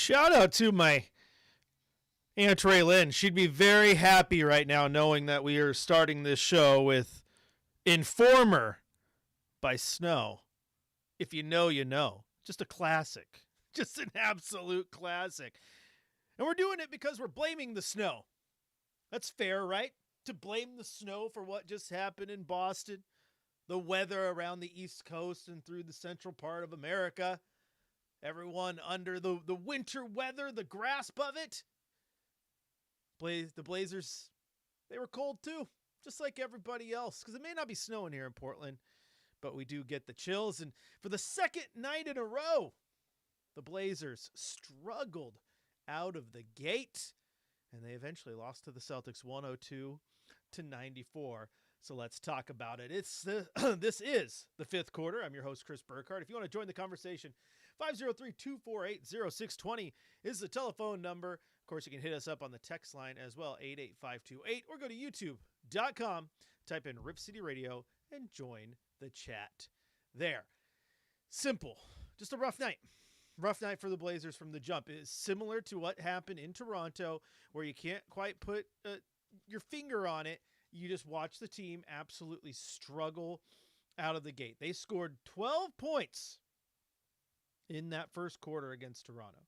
Shout out to my Aunt Ray Lynn. She'd be very happy right now knowing that we are starting this show with Informer by Snow. If you know, you know. Just a classic. Just an absolute classic. And we're doing it because we're blaming the snow. That's fair, right? To blame the snow for what just happened in Boston, the weather around the East Coast and through the central part of America. Everyone under the winter weather, the grasp of it. The Blazers, they were cold too, just like everybody else, because it may not be snowing here in Portland, but we do get the chills. And for the second night in a row, the Blazers struggled out of the gate, and they eventually lost to the Celtics 102-94. So let's talk about it. This is the fifth quarter. I'm your host, Chris Burkhardt. If you want to join the conversation, 503-248-0620 is the telephone number. Of course, you can hit us up on the text line as well, 88528, or go to youtube.com, type in Rip City Radio, and join the chat there. Simple. Just a rough night. Rough night for the Blazers from the jump. It's similar to what happened in Toronto, where you can't quite put your finger on it. You just watch the team absolutely struggle out of the gate. They scored 12 points in that first quarter against Toronto.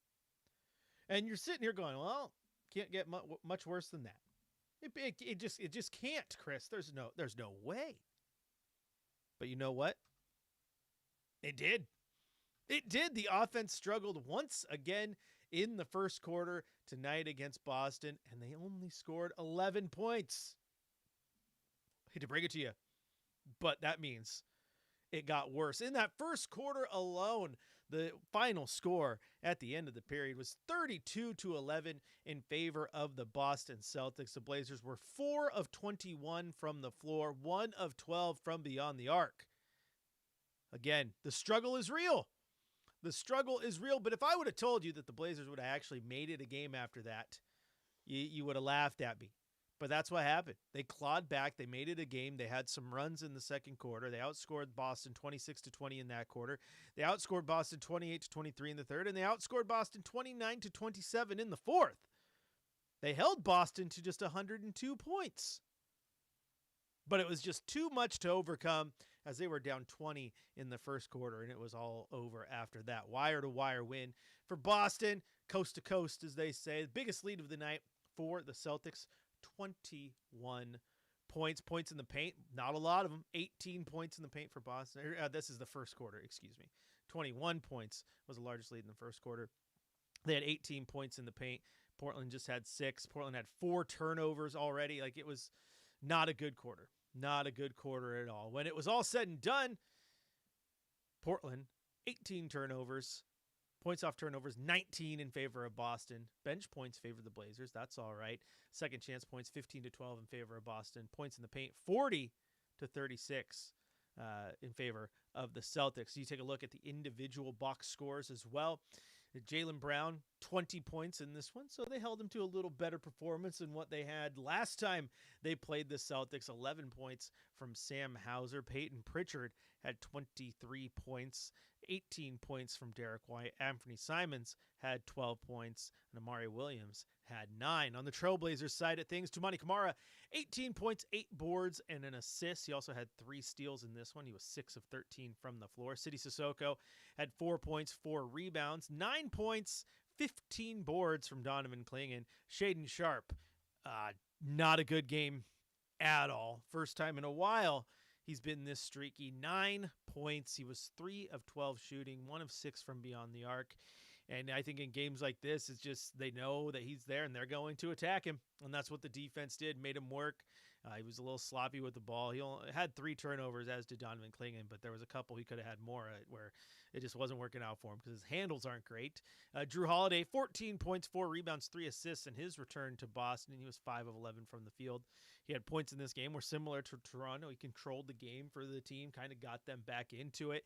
And you're sitting here going, well, can't get much worse than that. It just can't, Chris. There's no way. But you know what? It did. It did. The offense struggled once again in the first quarter tonight against Boston, and they only scored 11 points. I hate to break it to you, but that means it got worse. In that first quarter alone, the final score at the end of the period was 32-11 in favor of the Boston Celtics. The Blazers were 4 of 21 from the floor, 1 of 12 from beyond the arc. Again, the struggle is real. The struggle is real, but if I would have told you that the Blazers would have actually made it a game after that, you would have laughed at me. But that's what happened. They clawed back. They made it a game. They had some runs in the second quarter. They outscored Boston 26-20 in that quarter. They outscored Boston 28-23 in the third, and they outscored Boston 29-27 in the fourth. They held Boston to just 102 points. But it was just too much to overcome as they were down 20 in the first quarter, and it was all over after that. Wire-to-wire win for Boston, coast to coast, as they say. The biggest lead of the night for the Celtics, 21 points. Points in the paint, not a lot of them. 18 points in the paint for Boston. This is the first quarter, 21 points was the largest lead in the first quarter. They had 18 points in the paint. Portland just had 6. Portland had 4 turnovers already. Like, it was not a good quarter. Not a good quarter at all. When it was all said and done, Portland, 18 turnovers. Points off turnovers, 19 in favor of Boston. Bench points favor the Blazers. That's all right. Second chance points, 15-12 in favor of Boston. Points in the paint, 40-36 in favor of the Celtics. You take a look at the individual box scores as well. Jaylen Brown, 20 points in this one, so they held him to a little better performance than what they had last time they played the Celtics. 11 points from Sam Hauser. Peyton Pritchard had 23 points, 18 points from Derek White. Anthony Simons had 12 points, and Amari Williams had 9. On the Trailblazers side of things, Toumani Camara, 18 points, 8 boards, and an assist. He also had 3 steals in this one. He was 6 of 13 from the floor. Sidi Sissoko had 4 points, 4 rebounds, 9 points, 15 boards from Donovan Clingan. Shaedon Sharpe, not a good game at all. First time in a while he's been this streaky. 9 points. He was 3 of 12 shooting, 1 of 6 from beyond the arc. And I think in games like this, it's just they know that he's there and they're going to attack him. And that's what the defense did, made him work. He was a little sloppy with the ball. He only had 3 turnovers, as did Donovan Clingan, but there was a couple he could have had more where it just wasn't working out for him because his handles aren't great. Drew Holiday, 14 points, 4 rebounds, 3 assists in his return to Boston. He was 5 of 11 from the field. He had points in this game were similar to Toronto. He controlled the game for the team, kind of got them back into it.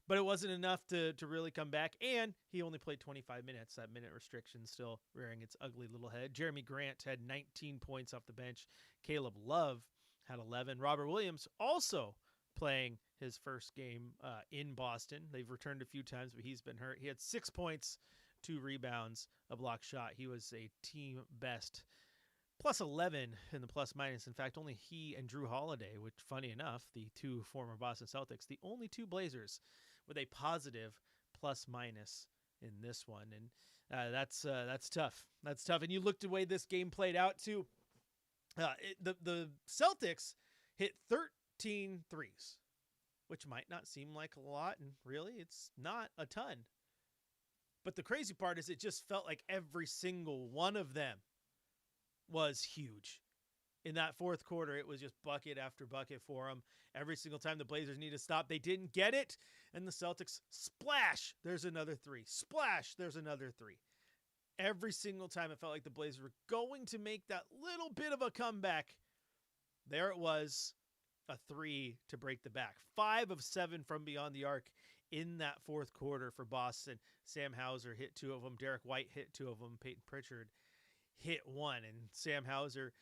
But it wasn't enough to really come back, and he only played 25 minutes. That minute restriction still rearing its ugly little head. Jeremy Grant had 19 points off the bench. Caleb Love had 11. Robert Williams also playing his first game in Boston. They've returned a few times, but he's been hurt. He had 6 points, 2 rebounds, a block shot. He was a team best plus 11 in the plus minus. In fact, only he and Drew Holiday, which, funny enough, the 2 former Boston Celtics, the only 2 Blazers with a positive plus minus in this one. And that's tough. That's tough. And you looked at the way this game played out too. The Celtics hit 13 threes, which might not seem like a lot, and really it's not a ton. But the crazy part is it just felt like every single one of them was huge. In that fourth quarter, it was just bucket after bucket for them. Every single time the Blazers needed to stop, they didn't get it. And the Celtics, splash, there's another 3. Splash, there's another 3. Every single time it felt like the Blazers were going to make that little bit of a comeback. There it was, a 3 to break the back. 5 of 7 from beyond the arc in that fourth quarter for Boston. Sam Hauser hit 2 of them. Derek White hit 2 of them. Peyton Pritchard hit 1. And Sam Hauser,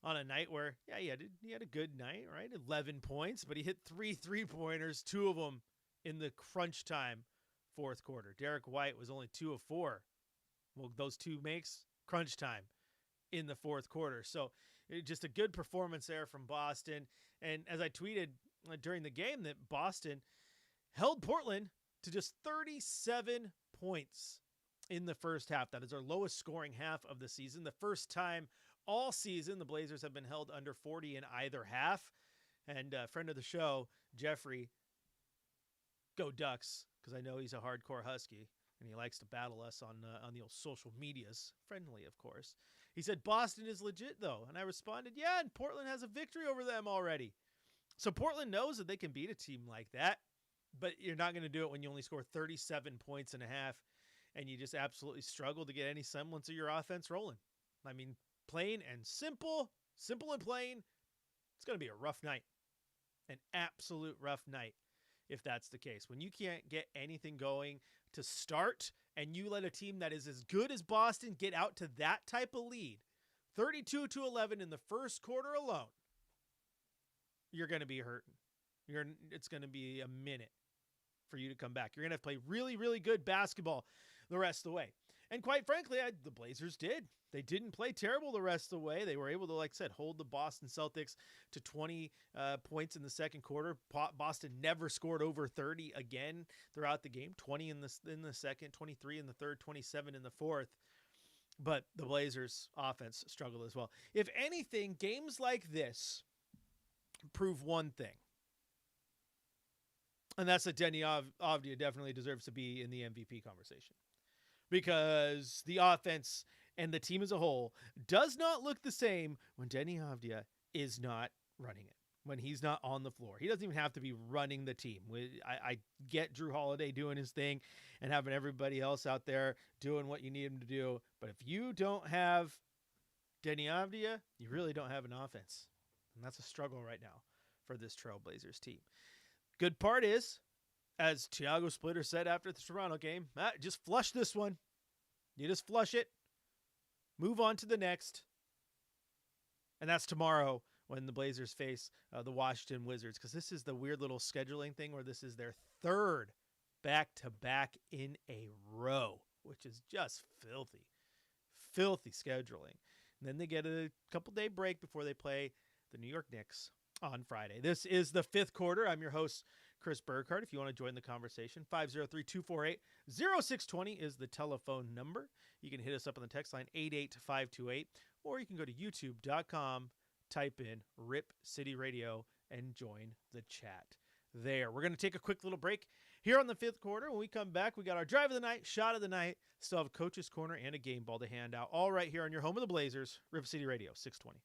on a night where, he had a good night, right? 11 points, but he hit 3 3-pointers, 2 of them in the crunch time fourth quarter. Derek White was only 2 of 4. Well, those 2 makes crunch time in the fourth quarter. So just a good performance there from Boston. And as I tweeted during the game, that Boston held Portland to just 37 points in the first half. That is our lowest scoring half of the season. The first time all season the Blazers have been held under 40 in either half. And a friend of the show, Jeffrey, go Ducks, because I know he's a hardcore Husky and he likes to battle us on the old social medias, friendly of course. He said Boston is legit though, and I responded, yeah, and Portland has a victory over them already. So Portland knows that they can beat a team like that, but you're not going to do it when you only score 37 points and a half and you just absolutely struggle to get any semblance of your offense rolling. I mean, plain and simple and plain, it's going to be a rough night, an absolute rough night if that's the case. When you can't get anything going to start and you let a team that is as good as Boston get out to that type of lead, 32-11 in the first quarter alone, you're going to be hurting. It's going to be a minute for you to come back. You're going to have to play really, really good basketball the rest of the way. And quite frankly, the Blazers did. They didn't play terrible the rest of the way. They were able to, like I said, hold the Boston Celtics to 20 points in the second quarter. Boston never scored over 30 again throughout the game. 20 in the second, 23 in the third, 27 in the fourth. But the Blazers' offense struggled as well. If anything, games like this prove one thing. And that's that Denny Avdija definitely deserves to be in the MVP conversation. Because the offense and the team as a whole does not look the same when Denny Avdija is not running it, when he's not on the floor. He doesn't even have to be running the team. I get Drew Holiday doing his thing and having everybody else out there doing what you need him to do. But if you don't have Denny Avdija, you really don't have an offense. And that's a struggle right now for this Trailblazers team. Good part is, as Thiago Splitter said after the Toronto game, just flush this one. You just flush it. Move on to the next. And that's tomorrow when the Blazers face the Washington Wizards, because this is the weird little scheduling thing where this is their third back-to-back in a row, which is just filthy. Filthy scheduling. And then they get a couple-day break before they play the New York Knicks on Friday. This is the fifth quarter. I'm your host, Chris Burkhardt. If you want to join the conversation, 503-248-0620 is the telephone number. You can hit us up on the text line, 88528, or you can go to youtube.com, type in Rip City Radio, and join the chat there. We're going to take a quick little break here on the fifth quarter. When we come back, we got our drive of the night, shot of the night, still have a coach's corner and a game ball to hand out, all right here on your home of the Blazers, Rip City Radio, 620.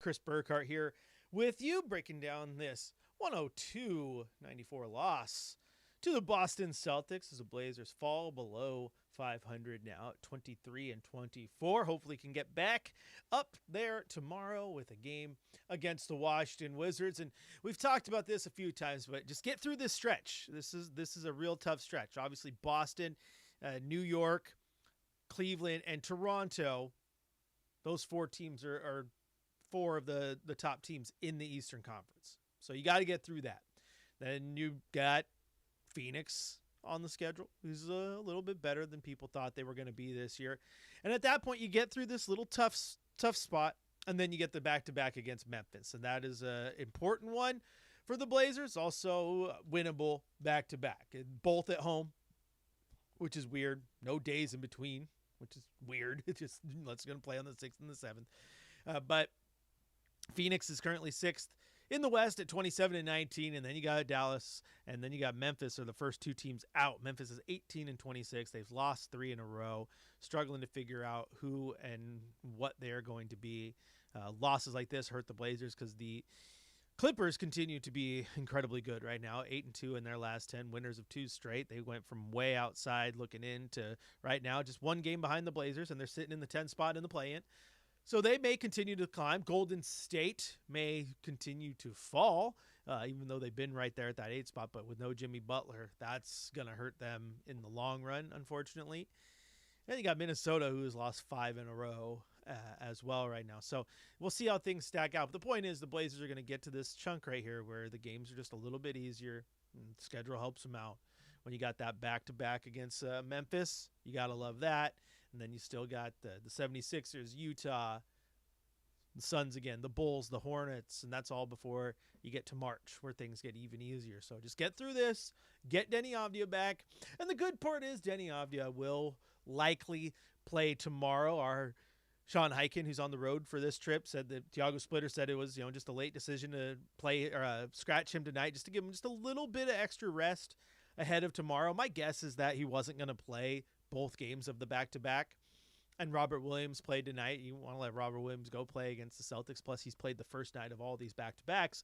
Chris Burkhardt here with you, breaking down this 102-94 loss to the Boston Celtics as the Blazers fall below 500 now at 23-24. Hopefully can get back up there tomorrow with a game against the Washington Wizards. And we've talked about this a few times, but just get through this stretch. This is a real tough stretch. Obviously Boston, New York, Cleveland, and Toronto. Those four teams are four of the top teams in the Eastern Conference. So you got to get through that. Then you got Phoenix on the schedule, who's a little bit better than people thought they were going to be this year. And at that point, you get through this little tough spot, and then you get the back-to-back against Memphis. And that is an important one for the Blazers. Also winnable back-to-back, both at home, which is weird. No days in between, which is weird. It's just, let's going to play on the 6th and the 7th. But Phoenix is currently 6th in the West at 27-19, and then you got Dallas, and then you got Memphis are the first two teams out. Memphis is 18-26. They've lost 3 in a row, struggling to figure out who and what they're going to be. Losses like this hurt the Blazers because the Clippers continue to be incredibly good right now, 8-2 in their last 10, winners of 2 straight. They went from way outside looking in to right now just 1 game behind the Blazers, and they're sitting in the 10th spot in the play-in. So they may continue to climb. Golden State may continue to fall, even though they've been right there at that 8th spot. But with no Jimmy Butler, that's going to hurt them in the long run, unfortunately. And you got Minnesota, who has lost 5 in a row as well right now. So we'll see how things stack out. But the point is the Blazers are going to get to this chunk right here where the games are just a little bit easier. And the schedule helps them out. When you got that back-to-back against Memphis, you got to love that. And then you still got the 76ers, Utah, the Suns again, the Bulls, the Hornets, and that's all before you get to March where things get even easier. So just get through this, get Denny Avdija back. And the good part is Denny Avdija will likely play tomorrow. Our Sean Hyken, who's on the road for this trip, said that Thiago Splitter said it was, just a late decision to play or scratch him tonight just to give him just a little bit of extra rest ahead of tomorrow. My guess is that he wasn't going to play both games of the back-to-back. And Robert Williams played tonight. You want to let Robert Williams go play against the Celtics. Plus, he's played the first night of all these back-to-backs.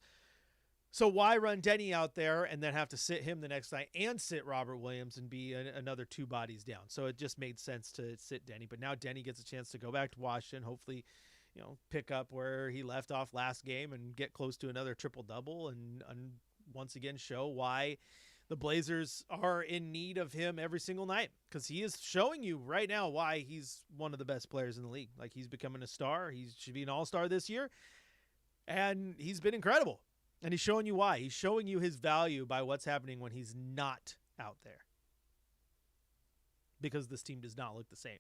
So why run Denny out there and then have to sit him the next night and sit Robert Williams and be another 2 bodies down? So it just made sense to sit Denny. But now Denny gets a chance to go back to Washington, hopefully, pick up where he left off last game and get close to another triple-double and once again show why the Blazers are in need of him every single night, because he is showing you right now why he's one of the best players in the league. Like, he's becoming a star. He should be an all-star this year, and he's been incredible. And he's showing you why. He's showing you his value by what's happening when he's not out there, because this team does not look the same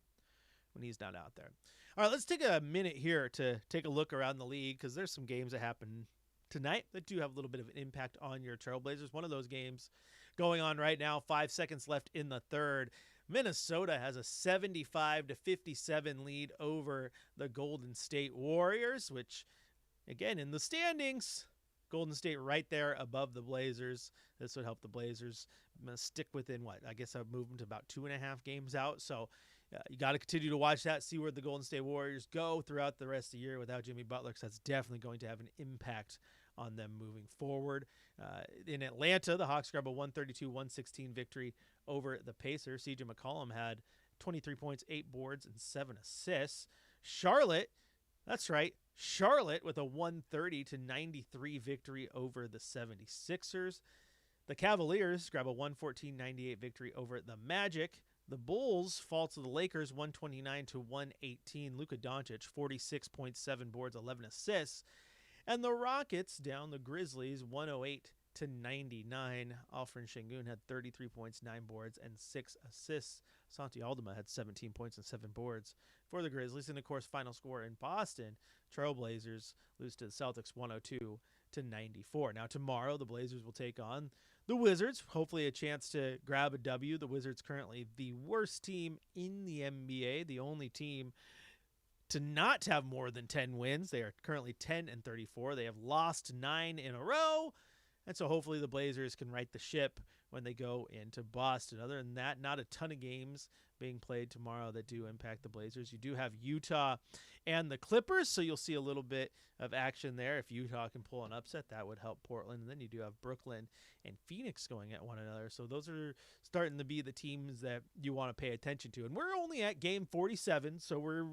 when he's not out there. All right, let's take a minute here to take a look around the league, because there's some games that happen tonight that do have a little bit of an impact on your Trailblazers. One of those games going on right now, 5 seconds left in the third. Minnesota has a 75-57 lead over the Golden State Warriors, which, again, in the standings, Golden State right there above the Blazers. This would help the Blazers stick within I guess I've moved them to about 2.5 games out. So you got to continue to watch that, see where the Golden State Warriors go throughout the rest of the year without Jimmy Butler, because that's definitely going to have an impact on them moving forward. In Atlanta, the Hawks grab a 132-116 victory over the Pacers. CJ McCollum had 23 points, 8 boards, and 7 assists. Charlotte, that's right, Charlotte with a 130-93 victory over the 76ers. The Cavaliers grab a 114-98 victory over the Magic. The Bulls fall to the Lakers 129-118. Luka Doncic, 46.7 boards, 11 assists. And the Rockets down the Grizzlies 108-99. Alfred Şengün had 33 points, 9 boards, and 6 assists. Santi Aldama had 17 points and 7 boards for the Grizzlies. And, of course, final score in Boston, Trailblazers lose to the Celtics 102-94. Now, tomorrow, the Blazers will take on the Wizards. Hopefully a chance to grab a W. The Wizards currently the worst team in the NBA, the only team to not have more than 10 wins. They are currently 10-34. They have lost 9 in a row. And so hopefully the Blazers can right the ship when they go into Boston. Other than that, not a ton of games being played tomorrow that do impact the Blazers. You do have Utah and the Clippers, so you'll see a little bit of action there. If Utah can pull an upset, that would help Portland. And then you do have Brooklyn and Phoenix going at one another. So those are starting to be the teams that you want to pay attention to. And we're only at game 47, so we're,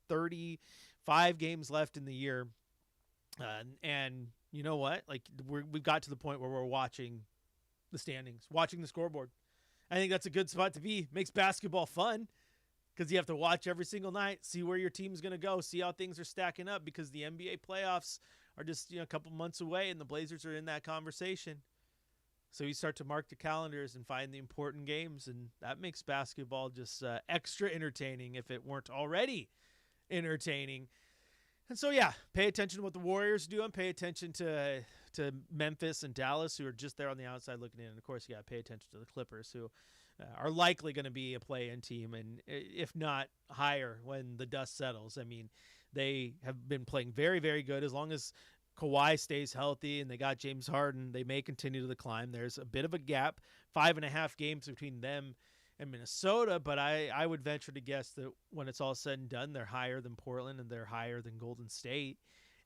35 games left in the year. And you know what? Like, we've got to the point where we're watching the standings, watching the scoreboard. I think that's a good spot to be. Makes basketball fun because you have to watch every single night, see where your team's going to go, see how things are stacking up, because the NBA playoffs are just a couple months away, and the Blazers are in that conversation. So you start to mark the calendars and find the important games, and that makes basketball just extra entertaining if it weren't already entertaining. And so, yeah, pay attention to what the Warriors do, and pay attention to Memphis and Dallas, who are just there on the outside looking in. And, of course, you got to pay attention to the Clippers, who are likely going to be a play-in team, and if not higher when the dust settles. I mean, they have been playing very, very good. As long as Kawhi stays healthy and they got James Harden, they may continue to climb. There's a bit of a gap, 5.5 games between them and Minnesota, but I would venture to guess that when it's all said and done, they're higher than Portland and they're higher than Golden State.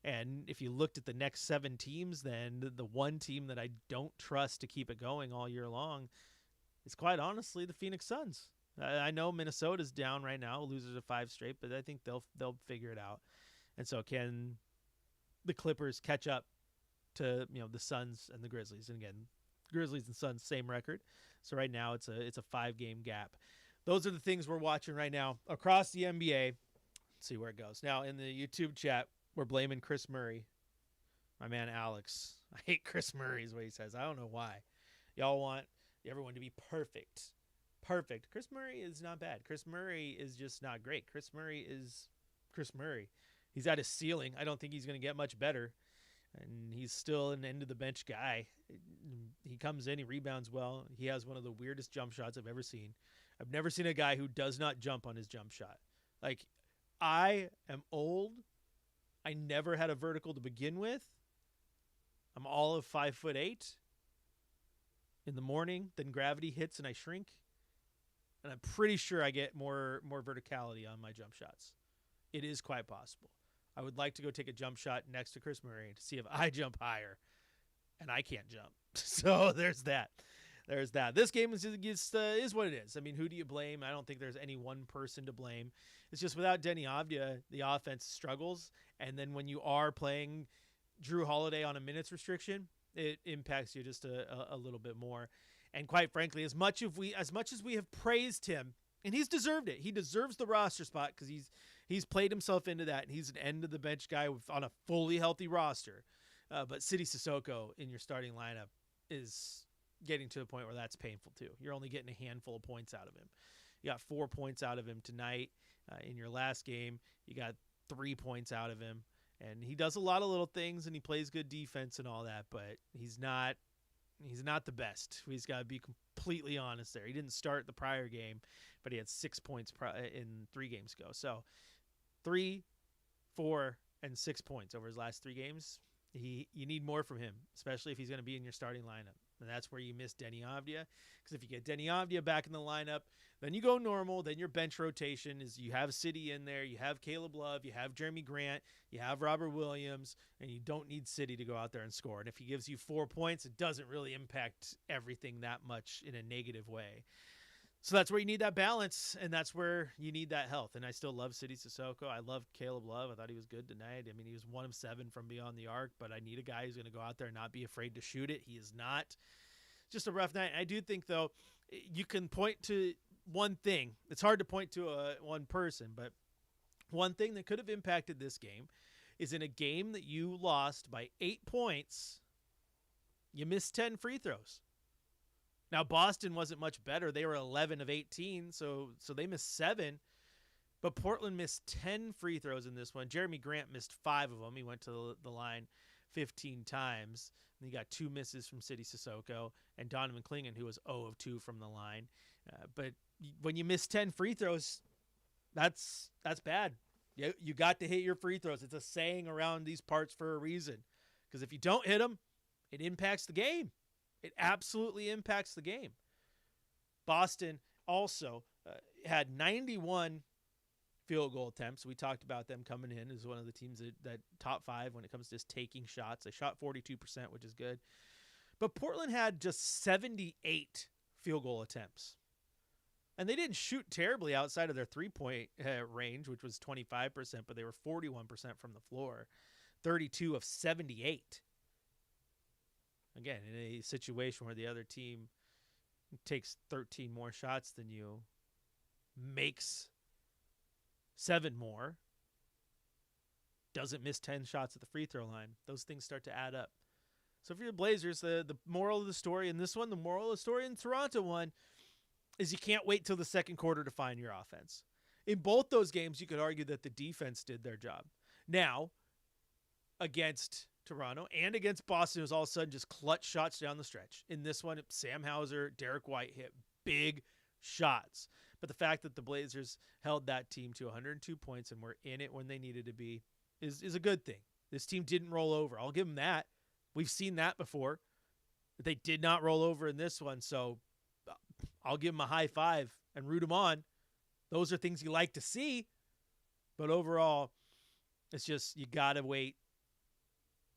And if you looked at the next 7 teams, then the one team that I don't trust to keep it going all year long is, quite honestly, the Phoenix Suns. I know Minnesota's down right now, losers of 5 straight, but I think they'll figure it out. And so can the Clippers catch up to the Suns and the Grizzlies? And again, Grizzlies and Suns, same record. So right now it's a 5-game gap. Those are the things we're watching right now across the NBA. Let's see where it goes. Now in the YouTube chat, we're blaming Chris Murray. My man Alex. I hate Chris Murray is what he says. I don't know why. Y'all want everyone to be perfect. Perfect. Chris Murray is not bad. Chris Murray is just not great. Chris Murray is Chris Murray. He's at his ceiling. I don't think he's going to get much better. And he's still an end-of-the-bench guy. He comes in, he rebounds well. He has one of the weirdest jump shots I've ever seen. I've never seen a guy who does not jump on his jump shot. Like, I am old. I never had a vertical to begin with. I'm all of 5'8" in the morning. Then gravity hits and I shrink. And I'm pretty sure I get more verticality on my jump shots. It is quite possible. I would like to go take a jump shot next to Chris Murray to see if I jump higher. And I can't jump. So there's that. There's that. This game is what it is. I mean, who do you blame? I don't think there's any one person to blame. It's just without Denny Avdia, the offense struggles. And then when you are playing Drew Holiday on a minutes restriction, it impacts you just a little bit more. And quite frankly, as much as we have praised him, and he's deserved it. He deserves the roster spot because he's played himself into that, and he's an end-of-the-bench guy on a fully healthy roster. But Sidy Cissoko in your starting lineup is getting to the point where that's painful too. You're only getting a handful of points out of him. You got 4 points out of him tonight. In your last game, you got 3 points out of him. And he does a lot of little things, and he plays good defense and all that, but he's not the best. He's got to be completely honest there. He didn't start the prior game, but he had 6 points in 3 games ago. So 3, 4, and 6 points over his last 3 games. You need more from him, especially if he's going to be in your starting lineup. And that's where you miss Denny Avdia. Because if you get Denny Avdia back in the lineup, then you go normal. Then your bench rotation is you have Sidy in there, you have Caleb Love, you have Jeremy Grant, you have Robert Williams, and you don't need Sidy to go out there and score. And if he gives you 4 points, it doesn't really impact everything that much in a negative way. So that's where you need that balance, and that's where you need that health. And I still love Sidy Cissoko. I love Caleb Love. I thought he was good tonight. I mean, he was 1 of 7 from beyond the arc, but I need a guy who's going to go out there and not be afraid to shoot it. He is not. Just a rough night. I do think, though, you can point to one thing. It's hard to point to one person, but one thing that could have impacted this game is in a game that you lost by 8 points, you missed 10 free throws. Now, Boston wasn't much better. They were 11 of 18, so they missed 7. But Portland missed 10 free throws in this one. Jeremy Grant missed 5 of them. He went to the line 15 times. And he got 2 misses from Sidy Cissoko and Donovan Clingan, who was 0 of 2 from the line. But when you miss 10 free throws, that's bad. You got to hit your free throws. It's a saying around these parts for a reason. Because if you don't hit them, it impacts the game. It absolutely impacts the game. Boston also had 91 field goal attempts. We talked about them coming in as one of the teams that top 5 when it comes to just taking shots. They shot 42%, which is good. But Portland had just 78 field goal attempts. And they didn't shoot terribly outside of their three-point range, which was 25%, but they were 41% from the floor, 32 of 78. Again, in a situation where the other team takes 13 more shots than you, makes 7 more, doesn't miss 10 shots at the free throw line, those things start to add up. So for your Blazers, the moral of the story in this one, the moral of the story in the Toronto one, is you can't wait till the second quarter to find your offense. In both those games, you could argue that the defense did their job. Now, against Toronto and against Boston, it was all of a sudden just clutch shots down the stretch. In this one, Sam Hauser, Derek White hit big shots. But the fact that the Blazers held that team to 102 points and were in it when they needed to be is a good thing. This team didn't roll over. I'll give them that. We've seen that before. They did not roll over in this one, so I'll give them a high five and root them on. Those are things you like to see. But overall, it's just you got to wait.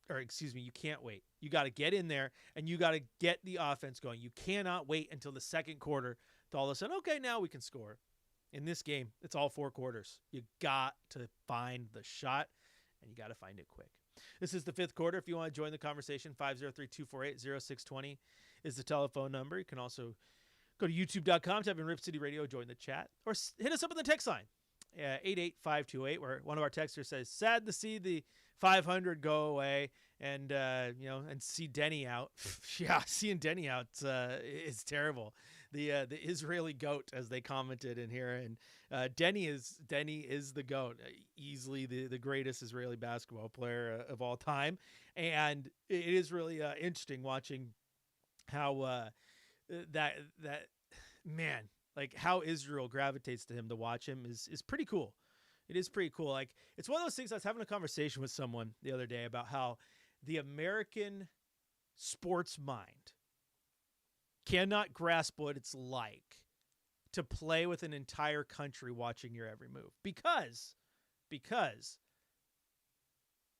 Or excuse me, you can't wait. You got to get in there and you got to get the offense going. You cannot wait until the second quarter to all of a sudden, okay, now we can score. In this game, it's all 4 quarters. You got to find the shot and you got to find it quick. This is the 5th quarter. If you want to join the conversation, 503-248-0620 is the telephone number. You can also go to youtube.com, type in Rip City Radio, join the chat, or hit us up on the text line, 88528, where one of our texters says, sad to see the 500 go away and, and see Denny out. Yeah, seeing Denny out is terrible. The Israeli goat, as they commented in here, and Denny is the goat, easily the greatest Israeli basketball player of all time, and it is really interesting watching how that man, like how Israel gravitates to him to watch him is pretty cool. It is pretty cool. Like, it's one of those things. I was having a conversation with someone the other day about how the American sports mind cannot grasp what it's like to play with an entire country watching your every move, because the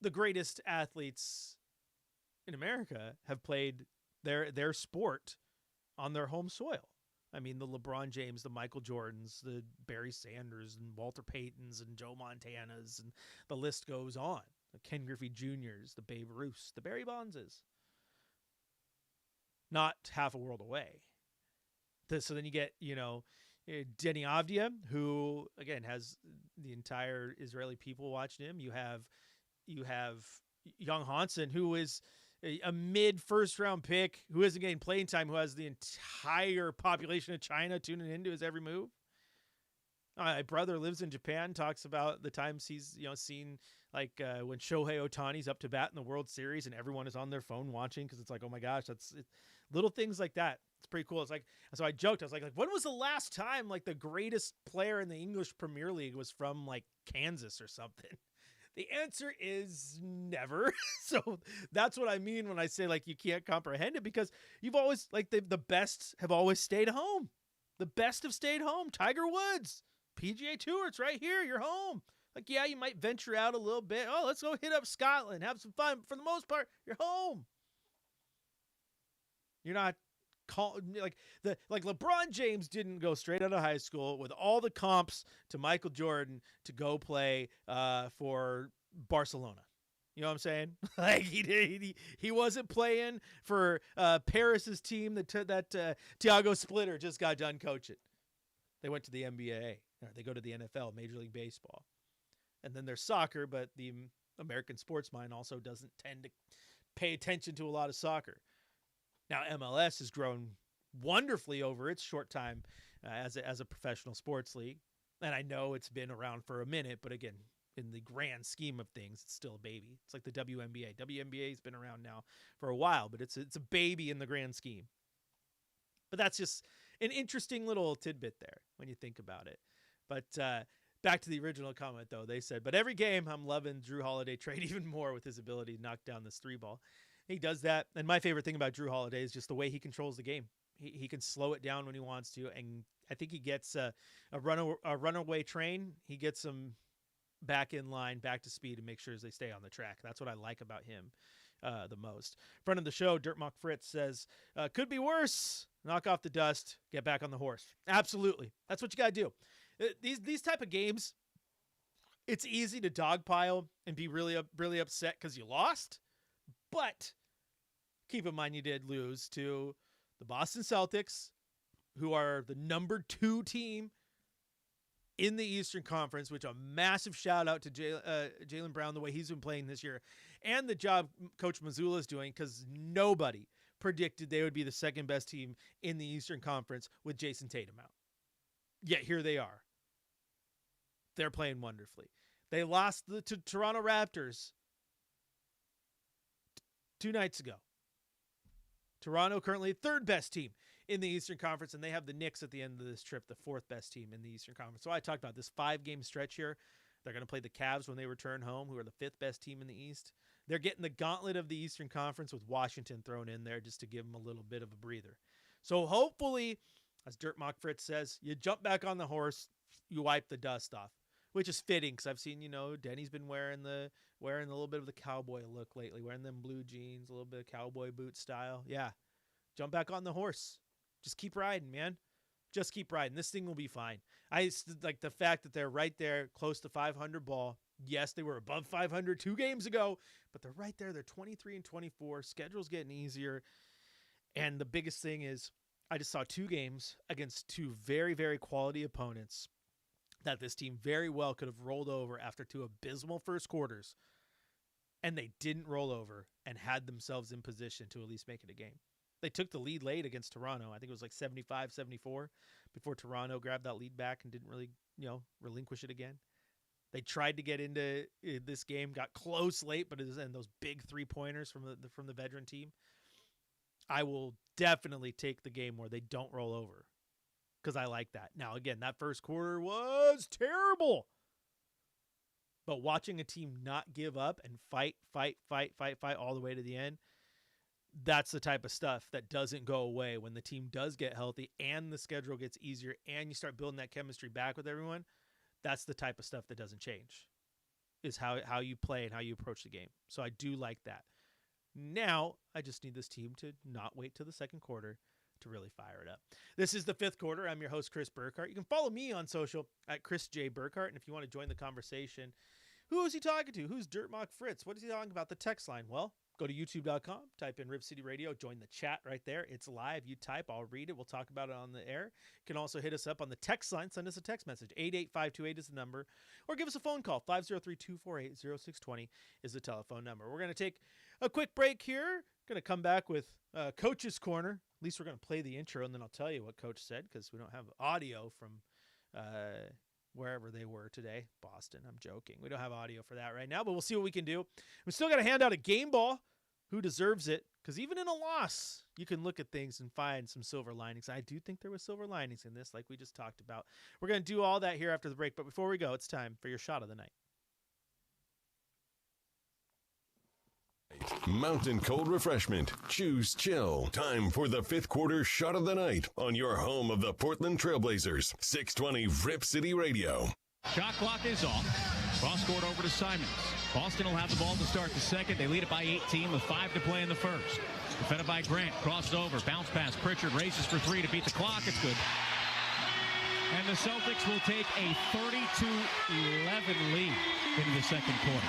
greatest athletes in America have played their sport on their home soil. I mean, the LeBron James, the Michael Jordans, the Barry Sanders, and Walter Paytons, and Joe Montanas, and the list goes on. The Ken Griffey Jr.'s, the Babe Ruths, the Barry Bondses. Not half a world away. So then you get, Denny Avdia, who, again, has the entire Israeli people watching him. You have Young Hansen, who is a mid-first round pick who isn't getting playing time, who has the entire population of China tuning into his every move. My brother lives in Japan, talks about the times he's seen like when Shohei Ohtani's up to bat in the World Series and everyone is on their phone watching because it's like, oh my gosh, little things like that. It's pretty cool. It's like, so I joked, I was like, when was the last time like the greatest player in the English Premier League was from like Kansas or something? The answer is never. So that's what I mean when I say like you can't comprehend it, because you've always like the best have always stayed home. The best have stayed home. Tiger Woods, PGA Tour, it's right here. You're home. Like, yeah, you might venture out a little bit. Oh, let's go hit up Scotland, have some fun. For the most part, you're home. You're not like LeBron James didn't go straight out of high school with all the comps to Michael Jordan to go play for Barcelona. You know what I'm saying? Like he wasn't playing for Paris's team that Thiago Splitter just got done coaching. They went to the NBA. Or they go to the NFL, Major League Baseball. And then there's soccer, but the American sports mind also doesn't tend to pay attention to a lot of soccer. Now, MLS has grown wonderfully over its short time as a professional sports league. And I know it's been around for a minute, but again, in the grand scheme of things, it's still a baby. It's like the WNBA. WNBA has been around now for a while, but it's a baby in the grand scheme. But that's just an interesting little tidbit there when you think about it. But back to the original comment, though. They said, but every game I'm loving Drew Holiday trade even more with his ability to knock down this 3 ball. He does that. And my favorite thing about Drew Holiday is just the way he controls the game. He can slow it down when he wants to. And I think he gets a runaway train. He gets them back in line, back to speed, and make sure they stay on the track. That's what I like about him the most. Friend of the show, Dirtmock Fritz, says, could be worse. Knock off the dust, get back on the horse. Absolutely. That's what you got to do. These type of games, it's easy to dogpile and be really upset because you lost. But keep in mind you did lose to the Boston Celtics, who are the number 2 team in the Eastern Conference, which a massive shout out to Jaylen Brown, the way he's been playing this year, and the job Coach Mazzulla is doing, because nobody predicted they would be the second best team in the Eastern Conference with Jason Tatum out. Yet here they are. They're playing wonderfully. They lost to Toronto Raptors 2 nights ago. Toronto currently 3rd best team in the Eastern Conference, and they have the Knicks at the end of this trip, the 4th best team in the Eastern Conference. So I talked about this 5-game stretch here. They're going to play the Cavs when they return home, who are the 5th best team in the East. They're getting the gauntlet of the Eastern Conference with Washington thrown in there just to give them a little bit of a breather. So hopefully, as Dirtmock Fritz says, you jump back on the horse, you wipe the dust off, which is fitting because I've seen, Denny's been wearing a little bit of the cowboy look lately, wearing them blue jeans, a little bit of cowboy boot style. Yeah, jump back on the horse. Just keep riding, man. Just keep riding. This thing will be fine. I like the fact that they're right there close to 500 ball. Yes, they were above 500 2 games ago, but they're right there. They're 23-24. Schedule's getting easier. And the biggest thing is I just saw 2 games against 2 very, very quality opponents that this team very well could have rolled over after 2 abysmal first quarters. And they didn't roll over and had themselves in position to at least make it a game. They took the lead late against Toronto. I think it was like 75-74 before Toronto grabbed that lead back and didn't really, relinquish it again. They tried to get into this game, got close late, but and those big 3-pointers from the veteran team. I will definitely take the game where they don't roll over because I like that. Now, again, that first quarter was terrible. But watching a team not give up and fight all the way to the end, that's the type of stuff that doesn't go away when the team does get healthy and the schedule gets easier and you start building that chemistry back with everyone. That's the type of stuff that doesn't change, is how you play and how you approach the game. So I do like that. Now, I just need this team to not wait till the second quarter to really fire it up. This is the 5th quarter. I'm your host, Chris Burkhardt. You can follow me on social at Chris J. Burkhardt. And if you want to join the conversation, who is he talking to? Who's Dirtmock Fritz? What is he talking about? The text line. Well, go to youtube.com, type in Rip City Radio, join the chat right there. It's live. You type, I'll read it. We'll talk about it on the air. You can also hit us up on the text line. Send us a text message. 88528 is the number. Or give us a phone call. 503-248-0620 is the telephone number. We're going to take a quick break here. Going to come back with Coach's Corner. At least we're going to play the intro, and then I'll tell you what Coach said because we don't have audio from wherever they were today. Boston, I'm joking. We don't have audio for that right now, but we'll see what we can do. We still got to hand out a game ball. Who deserves it? Because even in a loss, you can look at things and find some silver linings. I do think there was silver linings in this, like we just talked about. We're going to do all that here after the break, but before we go, it's time for your shot of the night. Mountain Cold Refreshment. Choose chill. Time for the 5th quarter shot of the night on your home of the Portland Trailblazers. 620 Rip City Radio. Shot clock is off. Cross court over to Simons. Boston will have the ball to start the second. They lead it by 18 with 5 to play in the first. Defended by Grant. Crosses over. Bounce pass. Pritchard raises for 3 to beat the clock. It's good. And the Celtics will take a 32-11 lead into the second quarter.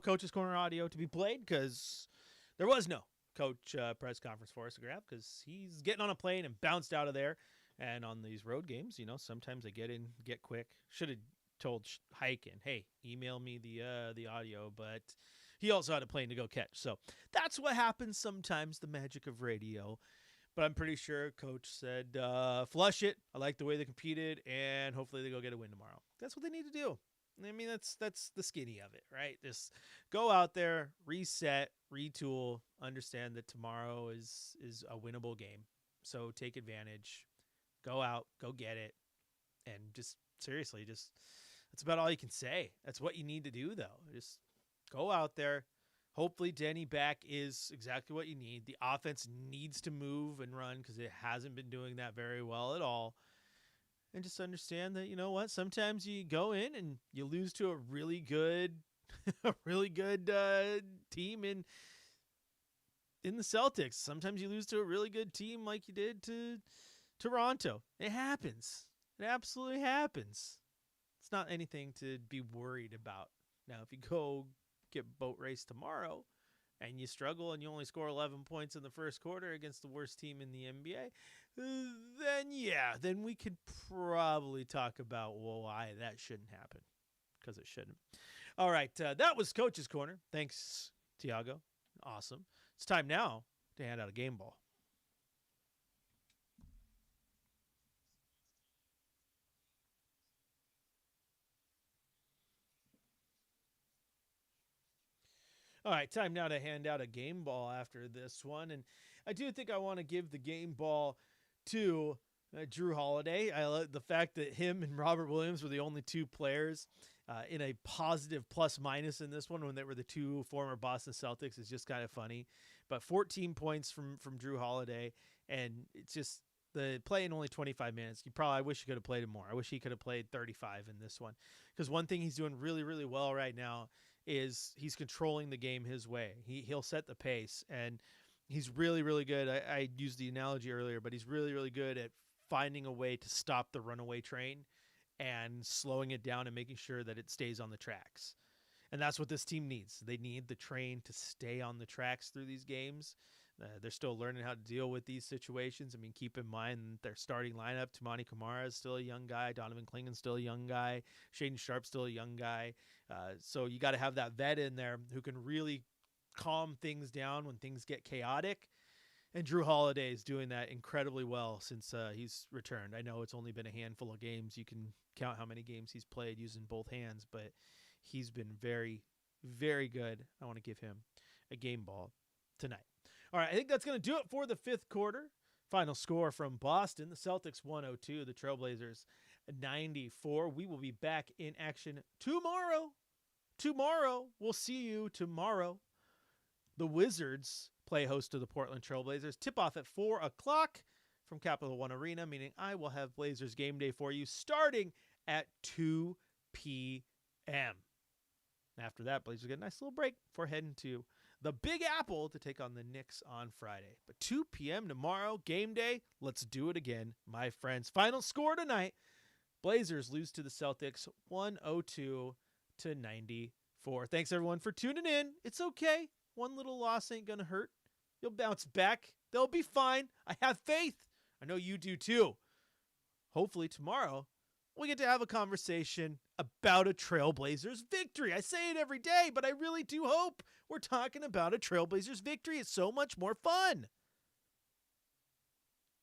Coach's Corner audio to be played because there was no coach press conference for us to grab because he's getting on a plane and bounced out of there. And on these road games, sometimes they get in, get quick. Should have told Heiken, hey, email me the audio, but he also had a plane to go catch. So that's what happens sometimes, the magic of radio. But I'm pretty sure Coach said, flush it. I like the way they competed, and hopefully they go get a win tomorrow. That's what they need to do. I mean, that's the skinny of it, right? Just go out there, reset, retool, understand that tomorrow is a winnable game. So take advantage, go out, go get it, and just seriously, that's about all you can say. That's what you need to do, though. Just go out there. Hopefully Denny back is exactly what you need. The offense needs to move and run because it hasn't been doing that very well at all. And just understand that, you know what, sometimes you go in and you lose to a really good team in the Celtics. Sometimes you lose to a really good team like you did to Toronto. It happens. It absolutely happens. It's not anything to be worried about. Now, if you go get boat race tomorrow and you struggle and you only score 11 points in the first quarter against the worst team in the NBA, then we could probably talk about why that shouldn't happen, because it shouldn't. All right, that was Coach's Corner. Thanks, Tiago. Awesome. It's time now to hand out a game ball. All right, time now to hand out a game ball after this one. And I do think I want to give the game ball to Drew Holiday. I love the fact that him and Robert Williams were the only two players in a positive plus-minus in this one when they were the two former Boston Celtics. Is just kind of funny. But 14 points from Drew Holiday, and it's just the play in only 25 minutes. I wish he could have played it more. I wish he could have played 35 in this one. Because one thing he's doing really, really well right now is he's controlling the game his way. He'll set the pace, and he's really, really good. I used the analogy earlier, but he's really, really good at finding a way to stop the runaway train and slowing it down and making sure that it stays on the tracks. And that's what this team needs. They need the train to stay on the tracks through these games. They're still learning how to deal with these situations. I mean, keep in mind their starting lineup, Tamani Kamara is still a young guy. Donovan Klingen's still a young guy. Shaden Sharp's still a young guy. So you got to have that vet in there who can really calm things down when things get chaotic. And Drew Holiday is doing that incredibly well since he's returned. I know it's only been a handful of games. You can count how many games he's played using both hands, but he's been very, very good. I want to give him a game ball tonight. All right, I think that's going to do it for the fifth quarter. Final score from Boston, the Celtics 102, the Trailblazers 94. We will be back in action tomorrow. We'll see you tomorrow. The Wizards play host to the Portland Trailblazers. Tip-off at 4 o'clock from Capital One Arena, meaning I will have Blazers game day for you starting at 2 p.m. After that, Blazers get a nice little break before heading to the Big Apple to take on the Knicks on Friday. But 2 p.m. tomorrow, game day. Let's do it again, my friends. Final score tonight. Blazers lose to the Celtics 102-94. Thanks, everyone, for tuning in. It's okay. One little loss ain't going to hurt. You'll bounce back. They'll be fine. I have faith. I know you do too. Hopefully tomorrow we get to have a conversation about a Trailblazers victory. I say it every day, but I really do hope we're talking about a Trailblazers victory. It's so much more fun.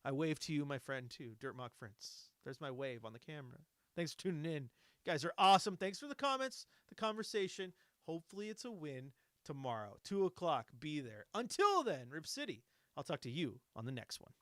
I wave to you, my friend, too, Dirtmock Prince. There's my wave on the camera. Thanks for tuning in. You guys are awesome. Thanks for the comments, the conversation. Hopefully it's a win tomorrow. 2 o'clock, be there. Until then, Rip City, I'll talk to you on the next one.